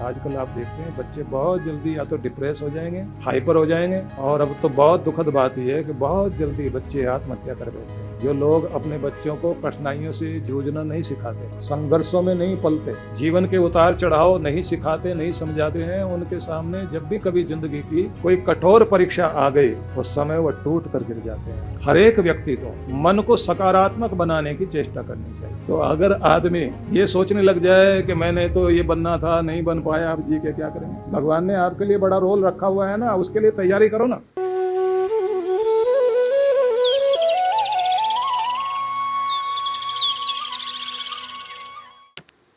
आजकल आप देखते हैं बच्चे बहुत जल्दी या तो डिप्रेस हो जाएंगे, हाइपर हो जाएंगे, और अब तो बहुत दुखद बात यह है कि बहुत जल्दी बच्चे आत्महत्या कर बैठते हैं। जो लोग अपने बच्चों को कठिनाइयों से जूझना नहीं सिखाते, संघर्षों में नहीं पलते, जीवन के उतार चढ़ाव नहीं सिखाते, नहीं समझाते हैं, उनके सामने जब भी कभी जिंदगी की कोई कठोर परीक्षा आ गई उस समय वह टूट कर गिर जाते हैं। हर एक व्यक्ति को मन को सकारात्मक बनाने की चेष्टा करनी चाहिए। तो अगर आदमी ये सोचने लग जाए कि मैंने तो ये बनना था, नहीं बन पाया, आप जी के क्या करेंगे? भगवान ने आपके लिए बड़ा रोल रखा हुआ है ना, उसके लिए तैयारी करो ना।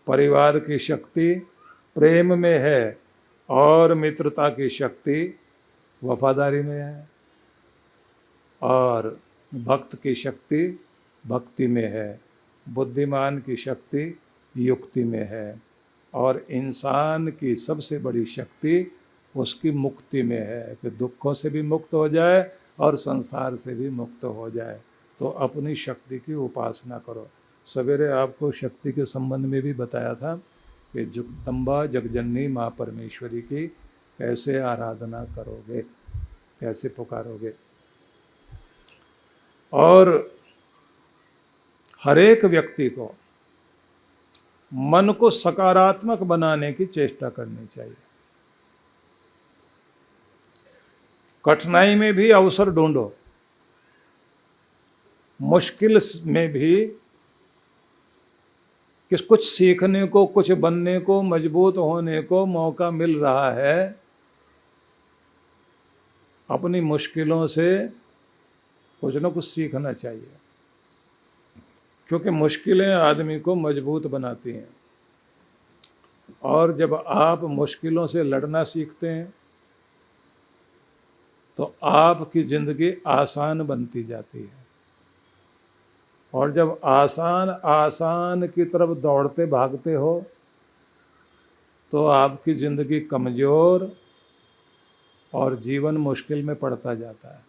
परिवार की शक्ति प्रेम में है और मित्रता की शक्ति वफादारी में है, और भक्त की शक्ति भक्ति में है, बुद्धिमान की शक्ति युक्ति में है, और इंसान की सबसे बड़ी शक्ति उसकी मुक्ति में है कि दुखों से भी मुक्त हो जाए और संसार से भी मुक्त हो जाए। तो अपनी शक्ति की उपासना करो। सवेरे आपको शक्ति के संबंध में भी बताया था कि जगदम्बा जगजननी माँ परमेश्वरी की कैसे आराधना करोगे, कैसे पुकारोगे। और हर एक व्यक्ति को मन को सकारात्मक बनाने की चेष्टा करनी चाहिए। कठिनाई में भी अवसर ढूंढो, मुश्किल में भी कि कुछ सीखने को, कुछ बनने को, मजबूत होने को मौका मिल रहा है। अपनी मुश्किलों से कुछ न कुछ सीखना चाहिए, क्योंकि मुश्किलें आदमी को मजबूत बनाती हैं। और जब आप मुश्किलों से लड़ना सीखते हैं तो आपकी ज़िंदगी आसान बनती जाती है। और जब आसान की तरफ दौड़ते भागते हो तो आपकी ज़िंदगी कमज़ोर और जीवन मुश्किल में पड़ता जाता है।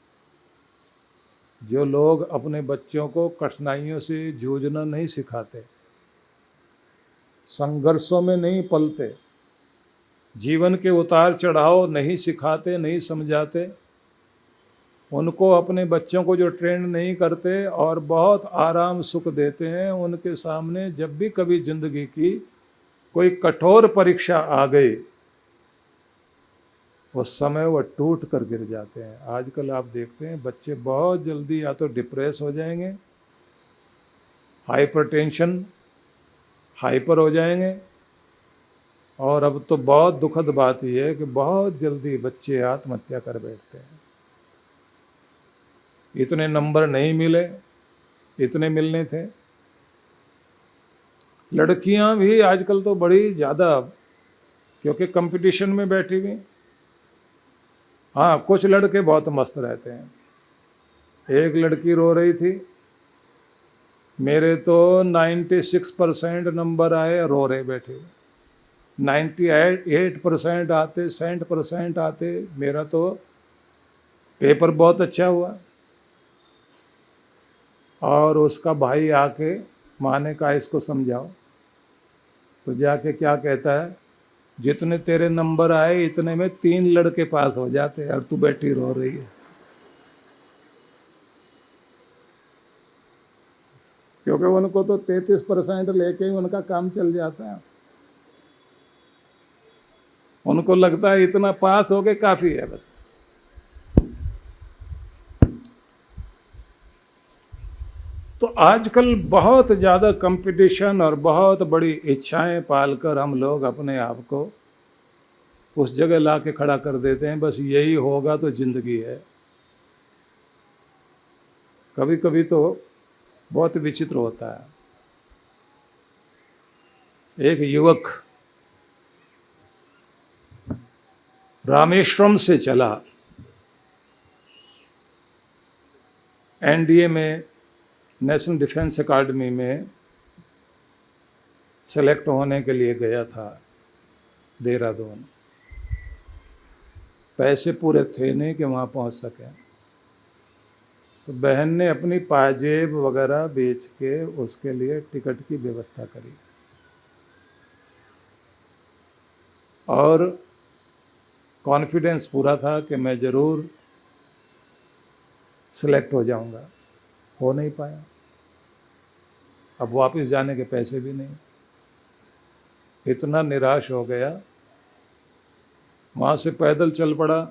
जो लोग अपने बच्चों को कठिनाइयों से जूझना नहीं सिखाते, संघर्षों में नहीं पलते, जीवन के उतार चढ़ाव नहीं सिखाते, नहीं समझाते, उनको अपने बच्चों को जो ट्रेंड नहीं करते और बहुत आराम सुख देते हैं, उनके सामने जब भी कभी जिंदगी की कोई कठोर परीक्षा आ गई उस समय वह टूट कर गिर जाते हैं। आजकल आप देखते हैं बच्चे बहुत जल्दी या तो डिप्रेस हो जाएंगे, हाइपरटेंशन, हाइपर हो जाएंगे, और अब तो बहुत दुखद बात यह है कि बहुत जल्दी बच्चे आत्महत्या कर बैठते हैं। इतने नंबर नहीं मिले, इतने मिलने थे। लड़कियां भी आजकल तो बड़ी ज़्यादा, क्योंकि कंपटीशन में बैठी हुई। हाँ, कुछ लड़के बहुत मस्त रहते हैं। एक लड़की रो रही थी, मेरे तो 96% नंबर आए, रो रहे बैठे। 98% आते, 60% आते, मेरा तो पेपर बहुत अच्छा हुआ। और उसका भाई आके माँ ने कहा इसको समझाओ, तो जाके क्या कहता है, जितने तेरे नंबर आए इतने में 3 लड़के पास हो जाते और तू बैठी रो रही है। क्योंकि उनको तो 33% लेके ही उनका काम चल जाता है। उनको लगता है इतना पास हो गए काफ़ी है बस। तो आजकल बहुत ज़्यादा कंपटीशन और बहुत बड़ी इच्छाएं पालकर हम लोग अपने आप को उस जगह ला के खड़ा कर देते हैं, बस यही होगा तो ज़िंदगी है। कभी कभी तो बहुत विचित्र होता है। एक युवक रामेश्वरम से चला, एनडीए में, नेशनल डिफेंस एकेडमी में सेलेक्ट होने के लिए गया था देहरादून। पैसे पूरे थे नहीं कि वहाँ पहुँच सके, तो बहन ने अपनी पाजेब वगैरह बेच के उसके लिए टिकट की व्यवस्था करी। और कॉन्फिडेंस पूरा था कि मैं ज़रूर सिलेक्ट हो जाऊंगा। हो नहीं पाया। अब वापस जाने के पैसे भी नहीं। इतना निराश हो गया, वहाँ से पैदल चल पड़ा।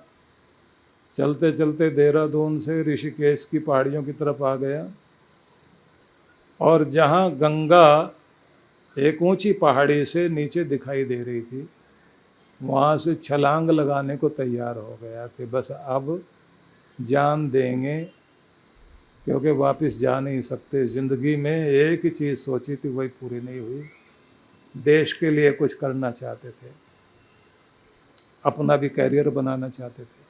चलते चलते देहरादून से ऋषिकेश की पहाड़ियों की तरफ आ गया, और जहाँ गंगा एक ऊंची पहाड़ी से नीचे दिखाई दे रही थी, वहाँ से छलांग लगाने को तैयार हो गया कि बस अब जान देंगे, क्योंकि वापस जा नहीं सकते। ज़िंदगी में एक ही चीज़ सोची थी, वही पूरी नहीं हुई। देश के लिए कुछ करना चाहते थे, अपना भी कैरियर बनाना चाहते थे।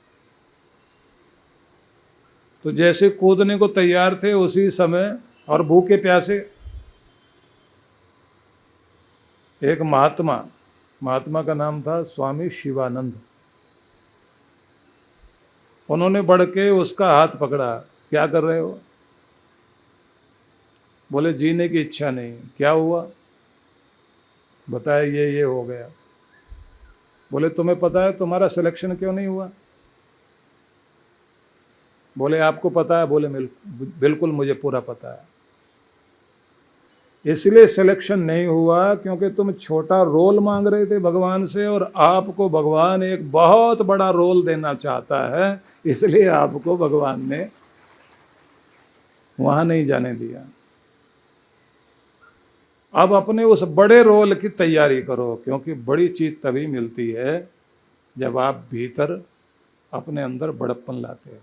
तो जैसे कूदने को तैयार थे, उसी समय और भूखे प्यासे एक महात्मा का नाम था स्वामी शिवानंद। उन्होंने बढ़ के उसका हाथ पकड़ा। क्या कर रहे हो? बोले जीने की इच्छा नहीं। क्या हुआ? बताया ये हो गया। बोले तुम्हें पता है तुम्हारा सिलेक्शन क्यों नहीं हुआ? बोले आपको पता है? बोले बिल्कुल मुझे पूरा पता है। इसलिए सिलेक्शन नहीं हुआ क्योंकि तुम छोटा रोल मांग रहे थे भगवान से, और आपको भगवान एक बहुत बड़ा रोल देना चाहता है, इसलिए आपको भगवान ने वहां नहीं जाने दिया। अब अपने उस बड़े रोल की तैयारी करो, क्योंकि बड़ी चीज तभी मिलती है जब आप भीतर अपने अंदर बड़प्पन लाते हो।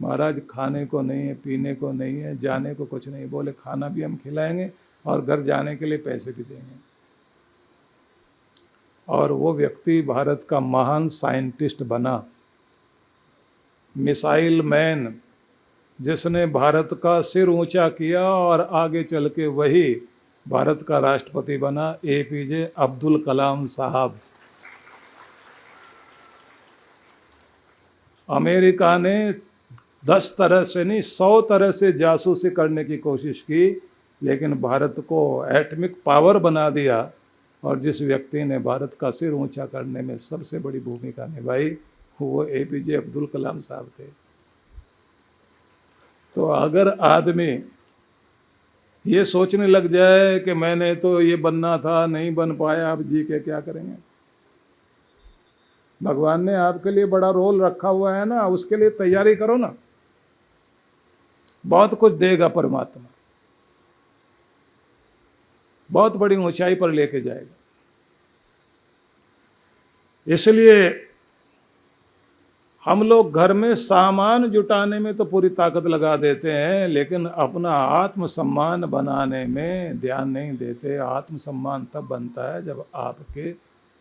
महाराज खाने को नहीं है, पीने को नहीं है, जाने को कुछ नहीं। बोले खाना भी हम खिलाएंगे और घर जाने के लिए पैसे भी देंगे। और वो व्यक्ति भारत का महान साइंटिस्ट बना, मिसाइल मैन, जिसने भारत का सिर ऊंचा किया और आगे चल के वही भारत का राष्ट्रपति बना, APJ अब्दुल कलाम साहब। अमेरिका ने 10 तरह से नहीं 100 तरह से जासूसी करने की कोशिश की, लेकिन भारत को एटॉमिक पावर बना दिया। और जिस व्यक्ति ने भारत का सिर ऊंचा करने में सबसे बड़ी भूमिका निभाई, वो APJ अब्दुल कलाम साहब थे। तो अगर आदमी ये सोचने लग जाए कि मैंने तो ये बनना था, नहीं बन पाया, अब जी के क्या करेंगे? भगवान ने आपके लिए बड़ा रोल रखा हुआ है ना, उसके लिए तैयारी करो ना। बहुत कुछ देगा परमात्मा, बहुत बड़ी ऊंचाई पर लेके जाएगा। इसलिए हम लोग घर में सामान जुटाने में तो पूरी ताकत लगा देते हैं, लेकिन अपना आत्मसम्मान बनाने में ध्यान नहीं देते। आत्मसम्मान तब बनता है जब आपके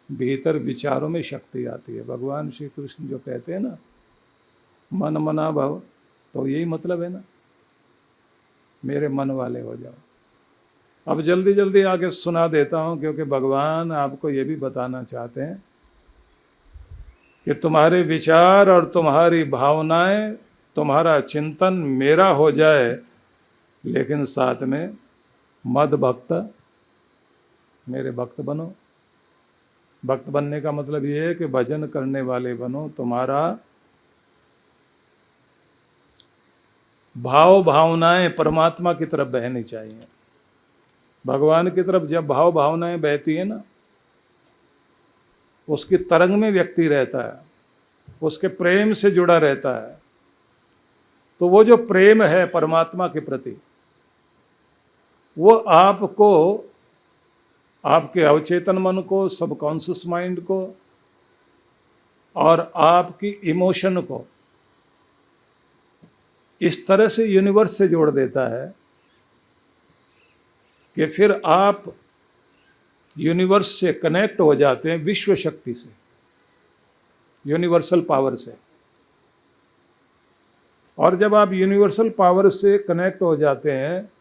भीतर विचारों में शक्ति आती है। भगवान श्री कृष्ण जो कहते हैं ना, मन मना भव, तो यही मतलब है ना, मेरे मन वाले हो जाओ। अब जल्दी जल्दी आगे सुना देता हूँ, क्योंकि भगवान आपको ये भी बताना चाहते हैं कि तुम्हारे विचार और तुम्हारी भावनाएं, तुम्हारा चिंतन मेरा हो जाए, लेकिन साथ में मद भक्त, मेरे भक्त बनो। भक्त बनने का मतलब ये है कि भजन करने वाले बनो। तुम्हारा भाव भावनाएं परमात्मा की तरफ बहनी चाहिए। भगवान की तरफ जब भाव भावनाएं बहती है ना, उसकी तरंग में व्यक्ति रहता है, उसके प्रेम से जुड़ा रहता है। तो वो जो प्रेम है परमात्मा के प्रति, वो आपको, आपके अवचेतन मन को, सबकॉन्शियस माइंड को और आपकी इमोशन को इस तरह से यूनिवर्स से जोड़ देता है कि फिर आप यूनिवर्स से कनेक्ट हो जाते हैं, विश्व शक्ति से, यूनिवर्सल पावर से। और जब आप यूनिवर्सल पावर से कनेक्ट हो जाते हैं,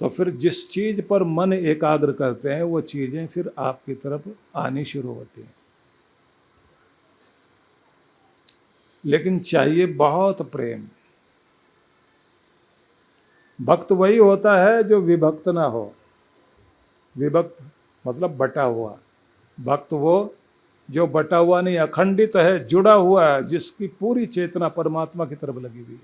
तो फिर जिस चीज़ पर मन एकाग्र करते हैं, वो चीज़ें फिर आपकी तरफ आनी शुरू होती हैं। लेकिन चाहिए बहुत प्रेम। भक्त वही होता है जो विभक्त ना हो। विभक्त मतलब बटा हुआ, भक्त वो जो बटा हुआ नहीं, अखंडित है, जुड़ा हुआ है, जिसकी पूरी चेतना परमात्मा की तरफ लगी हुई है,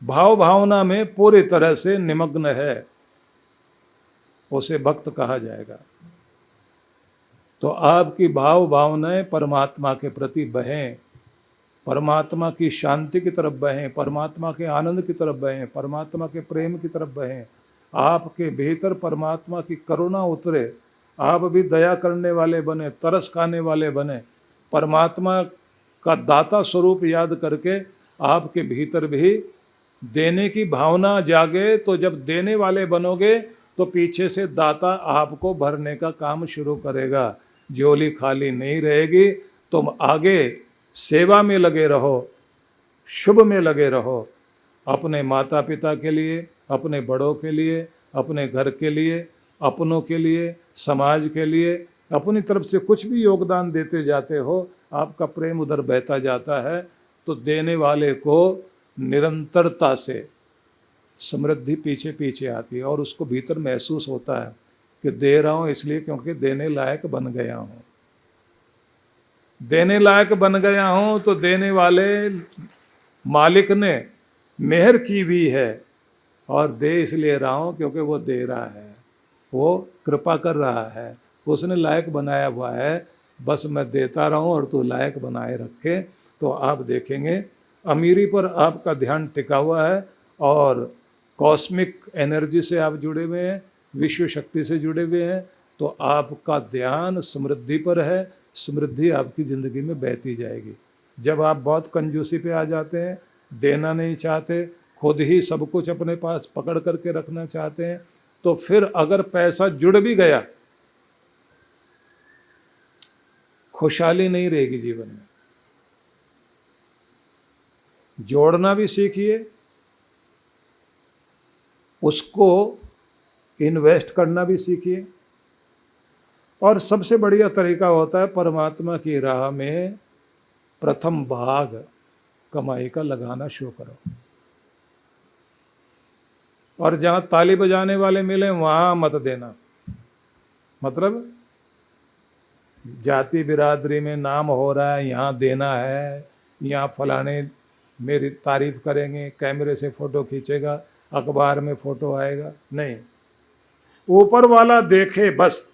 भाव भावना में पूरी तरह से निमग्न है, उसे भक्त कहा जाएगा। तो आपकी भाव भावनाएं परमात्मा के प्रति बहें, परमात्मा की शांति की तरफ बहें, परमात्मा के आनंद की तरफ बहें, परमात्मा के प्रेम की तरफ बहें। आपके भीतर परमात्मा की करुणा उतरे, आप भी दया करने वाले बने, तरस खाने वाले बने, परमात्मा का दाता स्वरूप याद करके आपके भीतर भी देने की भावना जागे। तो जब देने वाले बनोगे तो पीछे से दाता आपको भरने का काम शुरू करेगा, झोली खाली नहीं रहेगी। तुम आगे सेवा में लगे रहो, शुभ में लगे रहो, अपने माता पिता के लिए, अपने बड़ों के लिए, अपने घर के लिए, अपनों के लिए, समाज के लिए, अपनी तरफ से कुछ भी योगदान देते जाते हो, आपका प्रेम उधर बहता जाता है। तो देने वाले को निरंतरता से समृद्धि पीछे पीछे आती है और उसको भीतर महसूस होता है कि दे रहा हूँ इसलिए क्योंकि देने लायक बन गया हूँ, देने लायक बन गया हूँ। तो देने वाले मालिक ने मेहर की भी है और दे इसलिए रहा हूँ क्योंकि वो दे रहा है, वो कृपा कर रहा है, उसने लायक बनाया हुआ है, बस मैं देता रहूँ और तू लायक बनाए रखे। तो आप देखेंगे अमीरी पर आपका ध्यान टिका हुआ है और कॉस्मिक एनर्जी से आप जुड़े हुए हैं, विश्व शक्ति से जुड़े हुए हैं। तो आपका ध्यान समृद्धि पर है, समृद्धि आपकी ज़िंदगी में बहती जाएगी। जब आप बहुत कंजूसी पे आ जाते हैं, देना नहीं चाहते, खुद ही सब कुछ अपने पास पकड़ करके रखना चाहते हैं, तो फिर अगर पैसा जुड़ भी गया, खुशहाली नहीं रहेगी जीवन में। जोड़ना भी सीखिए, उसको इन्वेस्ट करना भी सीखिए, और सबसे बढ़िया तरीका होता है परमात्मा की राह में प्रथम भाग कमाई का लगाना शुरू करो। और जहाँ ताली बजाने वाले मिले वहाँ मत देना। मतलब जाति बिरादरी में नाम हो रहा है, यहाँ देना है, यहाँ फलाने मेरी तारीफ करेंगे, कैमरे से फ़ोटो खींचेगा, अखबार में फ़ोटो आएगा, नहीं। ऊपर वाला देखे बस,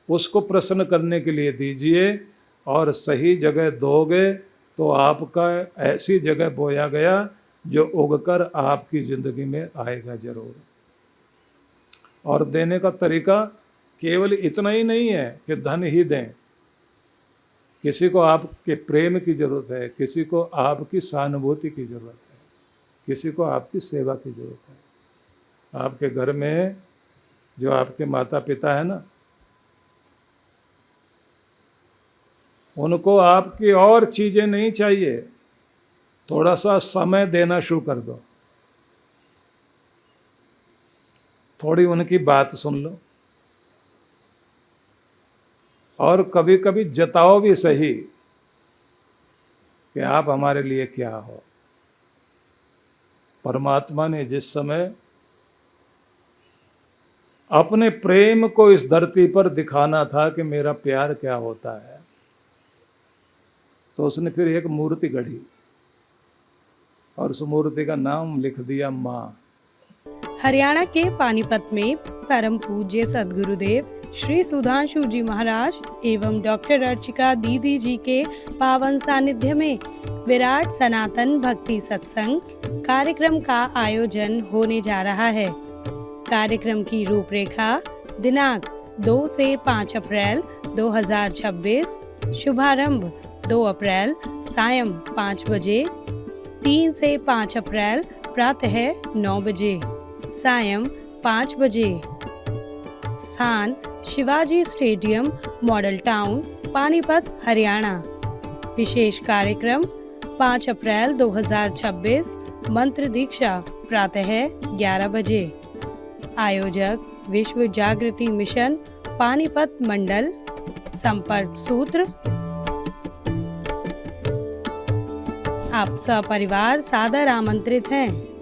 उसको प्रसन्न करने के लिए दीजिए। और सही जगह दोगे तो आपका ऐसी जगह बोया गया जो उगकर आपकी ज़िंदगी में आएगा ज़रूर। और देने का तरीका केवल इतना ही नहीं है कि धन ही दें। किसी को आपके प्रेम की ज़रूरत है, किसी को आपकी सहानुभूति की ज़रूरत है, किसी को आपकी सेवा की ज़रूरत है। आपके घर में जो आपके माता पिता है ना, उनको आपकी और चीज़ें नहीं चाहिए, थोड़ा सा समय देना शुरू कर दो, थोड़ी उनकी बात सुन लो, और कभी कभी जताओ भी सही कि आप हमारे लिए क्या हो। परमात्मा ने जिस समय अपने प्रेम को इस धरती पर दिखाना था कि मेरा प्यार क्या होता है, तो उसने फिर एक मूर्ति गढ़ी और उस मूर्ति का नाम लिख दिया माँ। हरियाणा के पानीपत में परम पूज्य सद्गुरुदेव श्री सुधांशु जी महाराज एवं डॉक्टर अर्चिका दीदी जी के पावन सानिध्य में विराट सनातन भक्ति सत्संग कार्यक्रम का आयोजन होने जा रहा है। कार्यक्रम की रूपरेखा दिनांक 2 से 5 अप्रैल 2026, शुभारंभ 2 अप्रैल सायं 5 बजे, 3 से 5 अप्रैल प्रातः 9 बजे, सायं 5 बजे। स्थान Shivaji stadium, model town, Panipat, Haryana. विशेष कार्यक्रम 5 अप्रैल 2026, मंत्र दीक्षा प्रातः 11 बजे। आयोजक विश्व जागृति मिशन पानीपत मंडल। संपर्क सूत्र आप सपरिवार सादर आमंत्रित हैं।